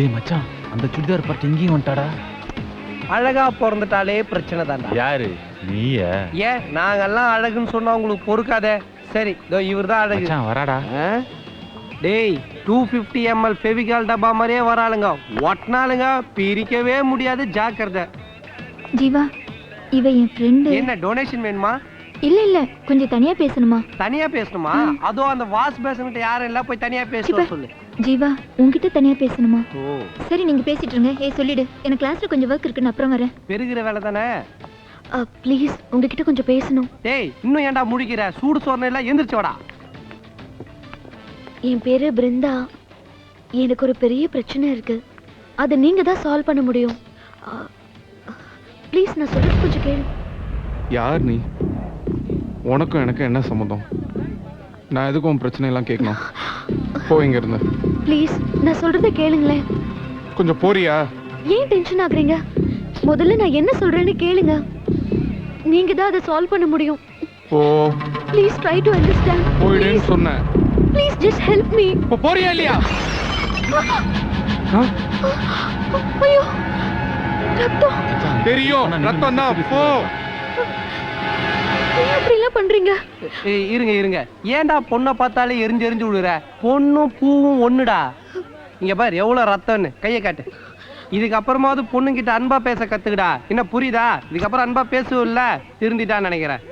டேய் மச்சான், அந்த சுடிதார் பார்த்து இங்கேயும் வந்துட்டாடா. அழகா பிறந்துட்டாலே பிரச்சனை தான்டா. யாரு நீயா? ஏன் நாங்கெல்லாம் அழகுன்னு சொன்னா உங்களுக்கு பொறுக்காதே. சரி இதோ இவர் தான் அழகு. மச்சான் வராடா. டேய் 250 ml ஃபெவிகால் டப்பா மாதிரியே வராளுங்க. ஒட்டினாலுங்க பிரிக்கவே முடியாது, ஜாக்கிரதை. ஜீவா, இவ என் ஃப்ரெண்டு. என்ன டொனேஷன் வேணுமா? இல்ல கொஞ்சம் தனியா பேசணுமா? தனியா பேசணுமா? அதோ அந்த வாஷ் பேசன்கிட்ட யாரும் இல்ல, போய் தனியா பேச சொல்லு. ஜீவா, உன்கிட்ட தனியா பேசணுமா? ஓ சரி நீங்க பேசிட்டு இருங்க. சொல்லிடு, எனக்கு கிளாஸ்ல கொஞ்சம் ஒர்க் இருக்கு, நான் அப்புறம் வரேன். பெருகிற வேலை தானே. ப்ளீஸ் உங்ககிட்ட கொஞ்சம் பேசணும். டேய் இன்னும் ஏன்டா முழிக்கிற? சூடு சோறன எல்லாம் எந்திரிச்சு வாடா. என் பேரு பிருந்தா. எனக்கு ஒரு பெரிய பிரச்சனை இருக்கு, அதை நீங்க தான் சால்வ் பண்ண முடியும். ப்ளீஸ் நான் சொல்றது கொஞ்சம் கேளு. யார் நீ? உனக்கும் எனக்கு என்ன சம்மந்தம்? நான் எதுக்கும் உன் பிரச்சனையெல்லாம் கேட்கணும்? போ இங்க இருந்து. ப்ளீஸ் நான் சொல்றத கேளுங்களேன். கொஞ்சம் போறியா? ஏன் டென்ஷன் ஆகுறீங்க? முதல்ல நான் என்ன சொல்றேன்னு கேளுங்க. நீங்க தான் அதை சால்வ் பண்ண முடியும். Oh please try to understand. போயிடுன்னு சொன்னேன். Please just help me. போறியா இல்லையா? ஐயோ ரத்தம். தெரியும் ரத்தம் தான். போ. ஏன் அப்படி எல்லாம் பண்றீங்க? இருங்க இருங்க, ஏன்டா பொண்ணை பார்த்தாலே எரிஞ்சு எரிஞ்சு விடுற? பொண்ணும் பூவும் ஒண்ணுடா. இங்க பாரு எவ்வளவு ரத்தம்னு, கையை காட்டு. இதுக்கப்புறமாவது பொண்ணுங்கிட்ட அன்பா பேச கத்துக்கடா. என்ன புரியுதா? இதுக்கப்புறம் அன்பா பேசுவல்ல, திருந்திட்டான்னு நினைக்கிறேன்.